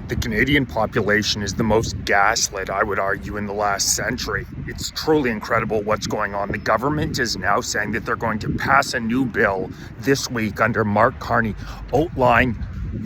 The Canadian population is the most gaslit, I would argue, in the last century. It's truly incredible what's going on. The government is now saying that they're going to pass a new bill this week under Mark Carney, outlining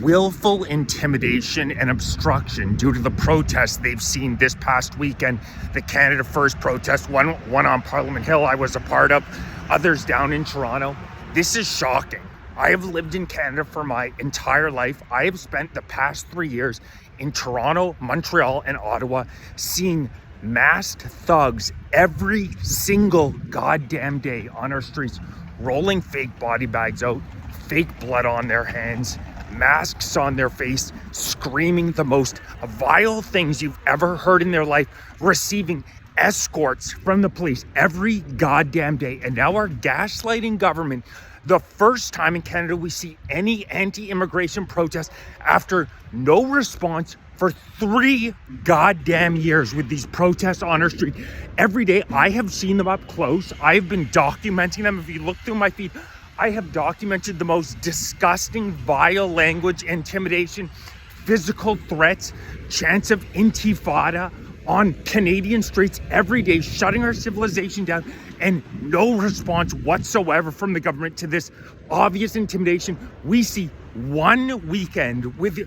willful intimidation and obstruction due to the protests they've seen this past weekend. The Canada First protest, one on Parliament Hill I was a part of, others down in Toronto. This is shocking. I have lived in Canada for my entire life. I have spent the past 3 years in Toronto, Montreal, and Ottawa seeing masked thugs every single goddamn day on our streets, rolling fake body bags out, fake blood on their hands, masks on their face, screaming the most vile things you've ever heard in their life, receiving escorts from the police every goddamn day. And now our gaslighting government, the first time in Canada we see any anti-immigration protest after no response for 3 goddamn years with these protests on our street. Every day I have seen them up close. I have been documenting them. If you look through my feed, I have documented the most disgusting, vile language, intimidation, physical threats, chants of intifada on Canadian streets every day, shutting our civilization down, and no response whatsoever from the government to this obvious intimidation. We see one weekend with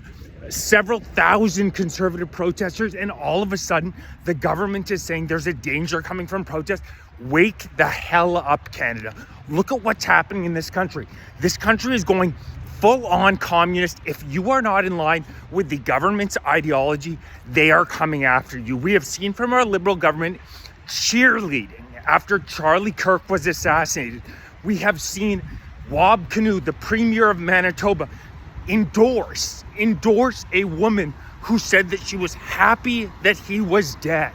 several thousand conservative protesters, and all of a sudden the government is saying there's a danger coming from protests. Wake the hell up, Canada. Look at what's happening in this country. This country is going full-on communist. If you are not in line with the government's ideology, they are coming after you. We have seen from our Liberal government cheerleading after Charlie Kirk was assassinated. We have seen Wab Kinew, the Premier of Manitoba, endorse a woman who said that she was happy that he was dead.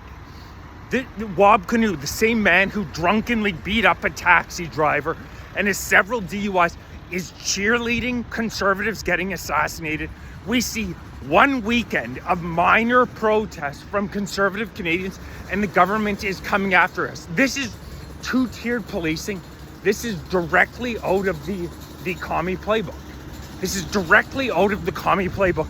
Wab Kinew, the same man who drunkenly beat up a taxi driver and has several DUIs, is cheerleading conservatives getting assassinated. We see one weekend of minor protests from conservative Canadians, and the government is coming after us. This is two-tiered policing. This is directly out of the commie playbook. This is directly out of the commie playbook.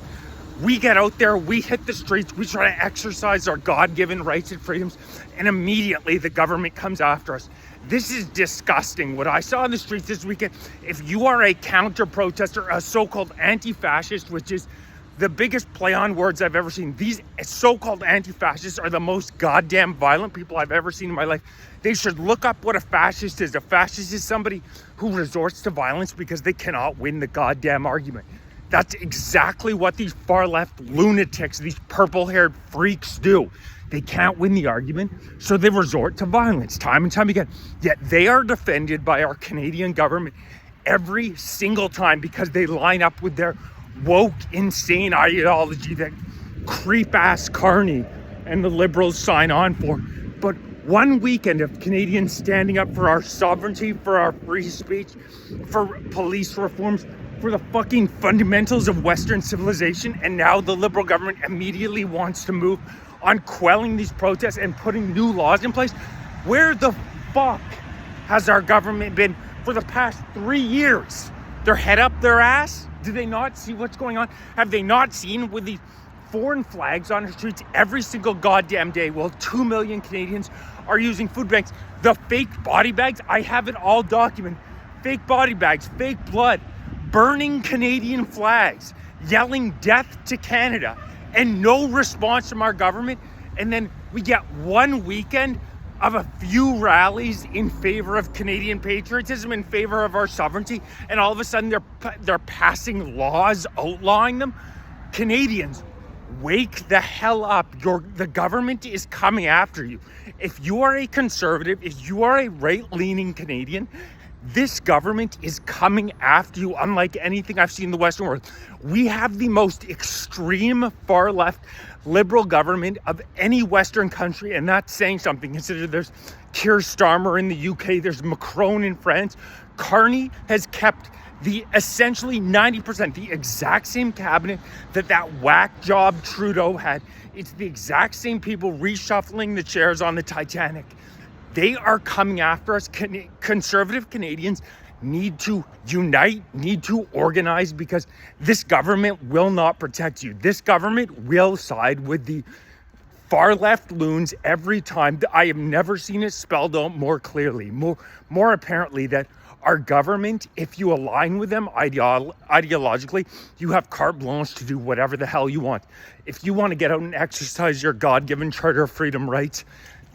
We get out there, we hit the streets, we try to exercise our God-given rights and freedoms, and immediately the government comes after us. This is disgusting. What I saw in the streets this weekend, if you are a counter-protester, a so-called anti-fascist, which is the biggest play on words I've ever seen. These so-called anti-fascists are the most goddamn violent people I've ever seen in my life. They should look up what a fascist is. A fascist is somebody who resorts to violence because they cannot win the goddamn argument. That's exactly what these far-left lunatics, these purple-haired freaks do. They can't win the argument, so they resort to violence time and time again. Yet they are defended by our Canadian government every single time because they line up with their woke, insane ideology that creep-ass Carney and the Liberals sign on for. But one weekend of Canadians standing up for our sovereignty, for our free speech, for police reforms, for the fucking fundamentals of Western civilization, and now the Liberal government immediately wants to move on quelling these protests and putting new laws in place. Where the fuck has our government been for the past 3 years? Their head up their ass? Do they not see what's going on? Have they not seen with these foreign flags on the streets every single goddamn day? Well, 2 million Canadians are using food banks. The fake body bags, I have it all documented. Fake body bags, fake blood, burning Canadian flags, yelling death to Canada, and no response from our government. And then we get one weekend of a few rallies in favor of Canadian patriotism, in favor of our sovereignty, and all of a sudden they're passing laws outlawing them. Canadians, wake the hell up. The government is coming after you. If you are a conservative, if you are a right-leaning Canadian, this government is coming after you unlike anything I've seen in the Western world. We have the most extreme far-left Liberal government of any Western country, and that's saying something. Consider there's Keir Starmer in the UK, there's Macron in France. Carney has kept the essentially 90%, the exact same cabinet that whack job Trudeau had. It's the exact same people reshuffling the chairs on the Titanic. They are coming after us, conservative Canadians. need to unite, need to organize, because this government will not protect you. This government will side with the far left loons every time. I have never seen it spelled out more clearly, more apparently, that our government, if you align with them ideologically, you have carte blanche to do whatever the hell you want. If you want to get out and exercise your God-given Charter of Freedom rights,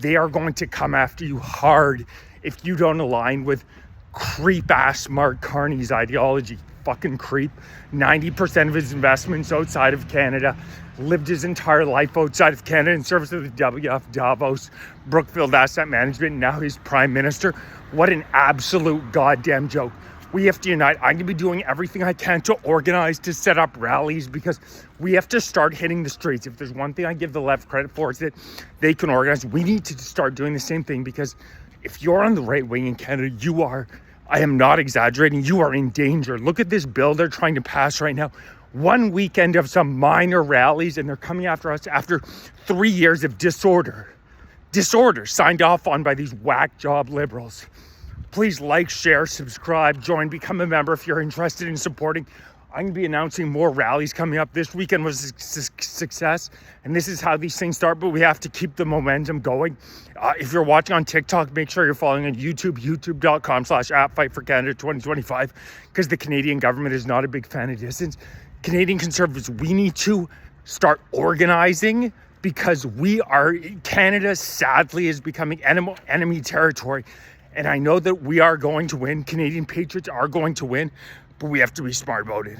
they are going to come after you hard if you don't align with creep-ass Mark Carney's ideology. Fucking creep. 90% of his investments outside of Canada, lived his entire life outside of Canada in service of the WF Davos, Brookfield Asset Management, now he's Prime Minister. What an absolute goddamn joke. We have to unite. I'm going to be doing everything I can to organize, to set up rallies, because we have to start hitting the streets. If there's one thing I give the left credit for, is that they can organize. We need to start doing the same thing, because if you're on the right wing in Canada, you are, I am not exaggerating, you are in danger. Look at this bill they're trying to pass right now. One weekend of some minor rallies, and they're coming after us after 3 years of disorder signed off on by these whack job liberals. Please like, share, subscribe, join, become a member if you're interested in supporting. I'm going to be announcing more rallies coming up. This weekend was a success, and this is how these things start, but we have to keep the momentum going. If you're watching on TikTok, make sure you're following on YouTube, youtube.com/@FightForCanada2025, because the Canadian government is not a big fan of distance. Canadian Conservatives, we need to start organizing, because Canada sadly is becoming enemy territory. And I know that we are going to win. Canadian Patriots are going to win, but we have to be smart about it.